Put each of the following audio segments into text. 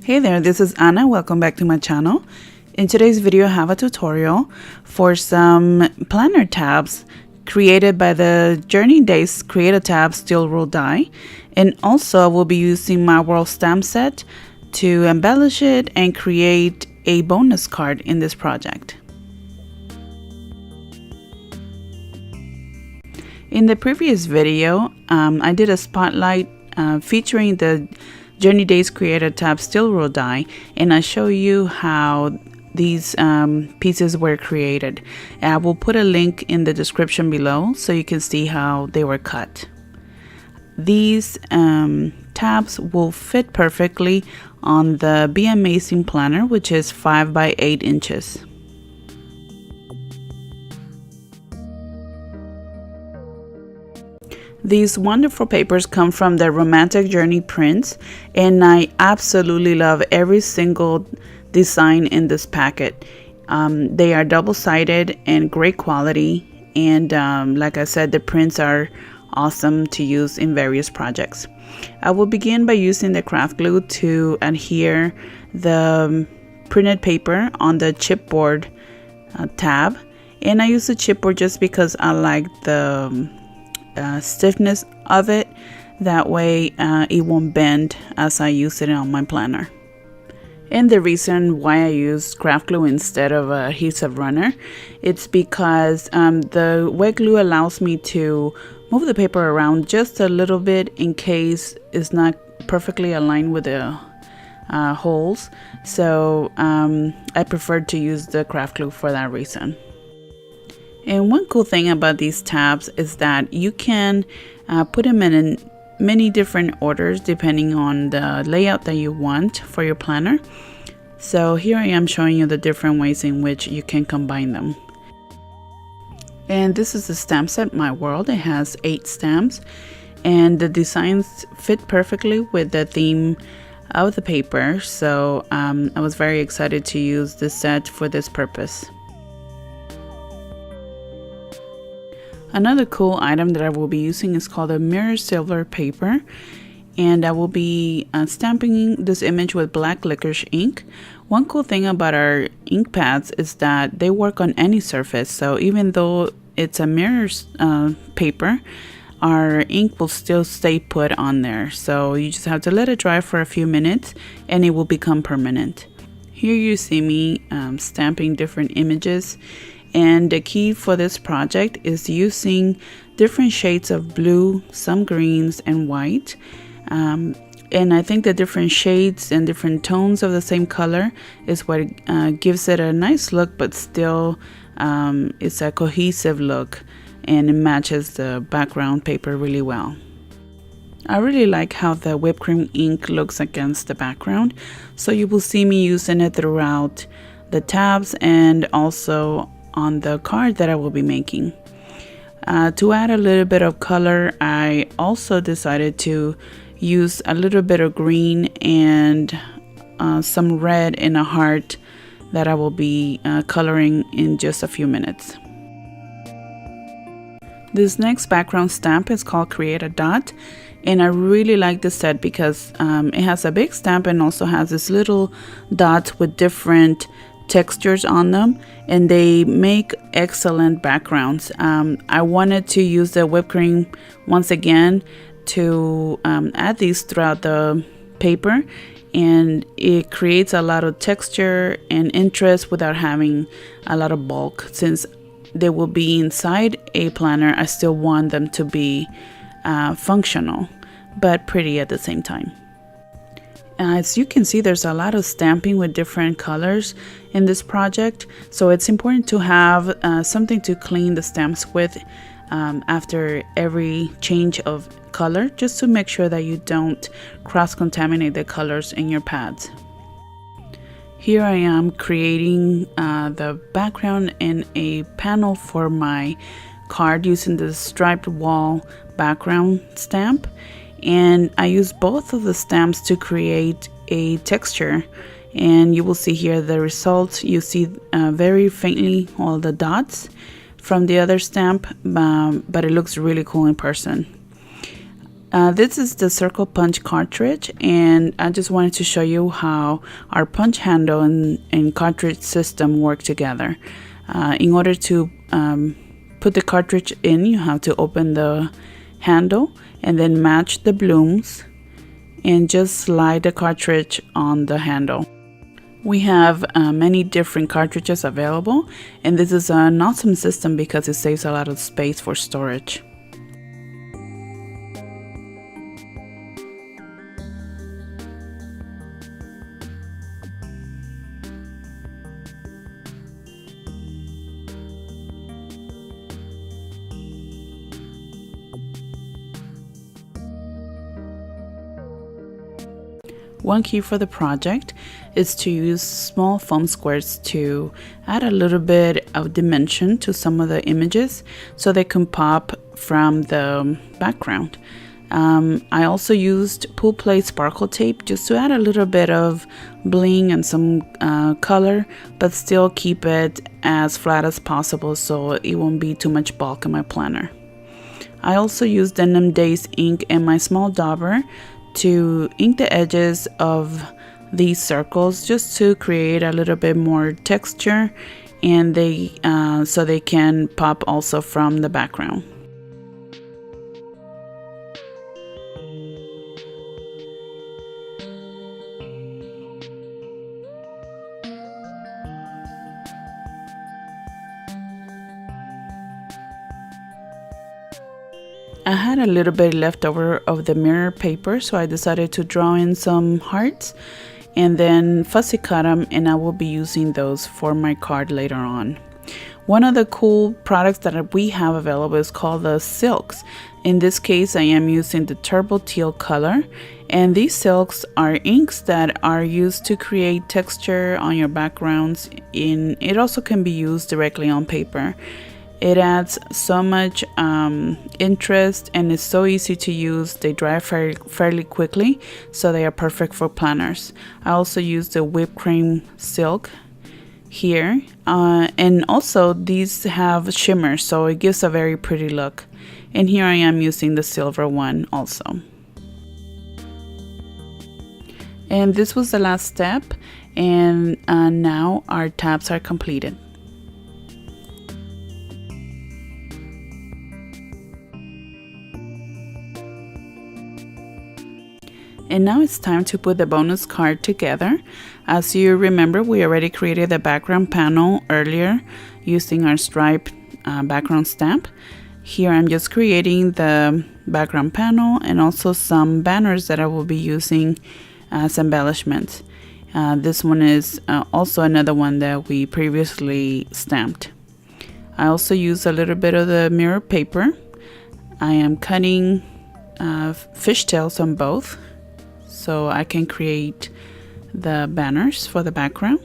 Hey there, this is Anna. Welcome back to my channel. In today's video, I have a tutorial for some planner tabs created by the Journey Days Create a Tab Steel Rule Die. And also, I will be using my World Stamp set to embellish it and create a bonus card in this project. In the previous video, I did a spotlight featuring the Journey Days Create a Tab Steel Rule Die, and I show you how these pieces were created. I will put a link in the description below so you can see how they were cut. These tabs will fit perfectly on the Be Amazing planner, which is 5 by 8 inches. These wonderful papers come from the Romantic Journey prints, and I absolutely love every single design in this packet. They are double-sided and great quality, and like I said, the prints are awesome to use in various projects. I will begin by using the craft glue to adhere the printed paper on the chipboard tab, and I use the chipboard just because I like the stiffness of it. That way it won't bend as I use it on my planner. And the reason why I use craft glue instead of a adhesive runner, it's because the wet glue allows me to move the paper around just a little bit in case it's not perfectly aligned with the holes. So I prefer to use the craft glue for that reason. And one cool thing about these tabs is that you can put them in many different orders depending on the layout that you want for your planner. So here I am showing you the different ways in which you can combine them. And this is the stamp set My World. It has 8 stamps, and the designs fit perfectly with the theme of the paper. So I was very excited to use this set for this purpose. Another cool item that I will be using is called a mirror silver paper, and I will be stamping this image with black licorice ink. One cool thing about our ink pads is that they work on any surface, so even though it's a mirror paper, our ink will still stay put on there. So you just have to let it dry for a few minutes and it will become permanent. Here you see me stamping different images. And the key for this project is using different shades of blue, some greens, and white. And I think the different shades and different tones of the same color is what gives it a nice look, but still it's a cohesive look, and it matches the background paper really well. I really like how the whipped cream ink looks against the background, so you will see me using it throughout the tabs and also on the card that I will be making. To add a little bit of color, I also decided to use a little bit of green and some red in a heart that I will be coloring in just a few minutes. This next background stamp is called Create a Dot, and I really like this set because it has a big stamp and also has this little dots with different textures on them, and they make excellent backgrounds. I wanted to use the whipped cream once again to add these throughout the paper, and it creates a lot of texture and interest without having a lot of bulk. Since they will be inside a planner, I still want them to be functional but pretty at the same time. As you can see, there's a lot of stamping with different colors in this project, so it's important to have something to clean the stamps with after every change of color, just to make sure that you don't cross-contaminate the colors in your pads. Here I am creating the background in a panel for my card using the striped wall background stamp. And I use both of the stamps to create a texture, and you will see here the result. You see very faintly all the dots from the other stamp, but it looks really cool in person. This is the circle punch cartridge, and I just wanted to show you how our punch handle and cartridge system work together. In order to put the cartridge in, you have to open the handle and then match the blooms and just slide the cartridge on the handle. We have many different cartridges available, and this is an awesome system because it saves a lot of space for storage. One key for the project is to use small foam squares to add a little bit of dimension to some of the images so they can pop from the background. I also used pool play sparkle tape just to add a little bit of bling and some color, but still keep it as flat as possible so it won't be too much bulk in my planner. I also used Denim Days ink and my small dauber to ink the edges of these circles just to create a little bit more texture, and so they can pop also from the background. I had a little bit left over of the mirror paper, so I decided to draw in some hearts and then fussy cut them, and I will be using those for my card later on. One of the cool products that we have available is called the silks. In this case, I am using the turbo teal color, and these silks are inks that are used to create texture on your backgrounds. It also can be used directly on paper. It adds so much interest, and it's so easy to use. They dry fairly quickly, so they are perfect for planners. I also use the whipped cream silk here, and also these have shimmer, so it gives a very pretty look. And here I am using the silver one also. And this was the last step, and now our tabs are completed. And now it's time to put the bonus card together. As you remember, we already created the background panel earlier using our stripe background stamp. Here I'm just creating the background panel and also some banners that I will be using as embellishments. This one is also another one that we previously stamped. I also use a little bit of the mirror paper. I am cutting fishtails on both, so I can create the banners for the background.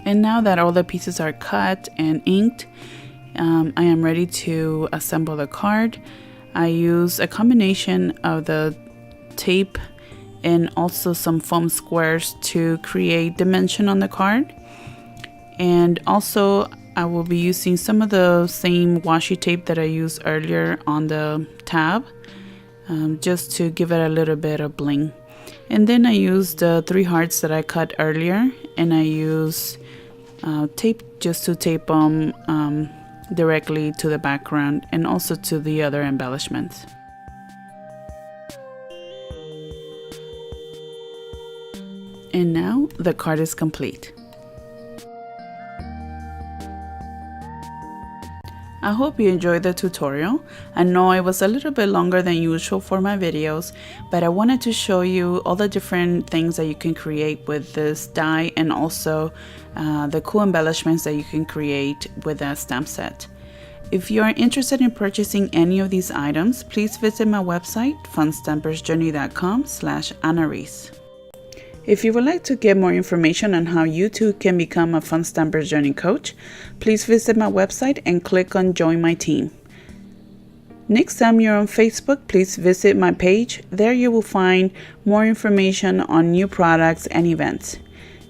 And now that all the pieces are cut and inked, I am ready to assemble the card. I use a combination of the tape and also some foam squares to create dimension on the card. And also I will be using some of the same washi tape that I used earlier on the tab, just to give it a little bit of bling. And then I use the 3 hearts that I cut earlier, and I use tape just to tape them directly to the background and also to the other embellishments. And now the card is complete. I hope you enjoyed the tutorial. I know it was a little bit longer than usual for my videos, but I wanted to show you all the different things that you can create with this die, and also the cool embellishments that you can create with a stamp set. If you are interested in purchasing any of these items, please visit my website, funstampersjourney.com/AnnaReese. If you would like to get more information on how you too can become a Fun Stampers Journey coach, please visit my website and click on Join My Team. Next time you're on Facebook, please visit my page. There you will find more information on new products and events.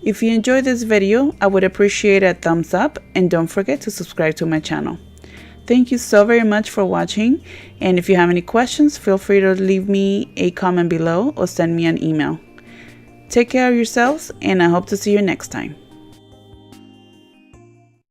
If you enjoyed this video, I would appreciate a thumbs up, and don't forget to subscribe to my channel. Thank you so very much for watching, and if you have any questions, feel free to leave me a comment below or send me an email. Take care of yourselves, and I hope to see you next time.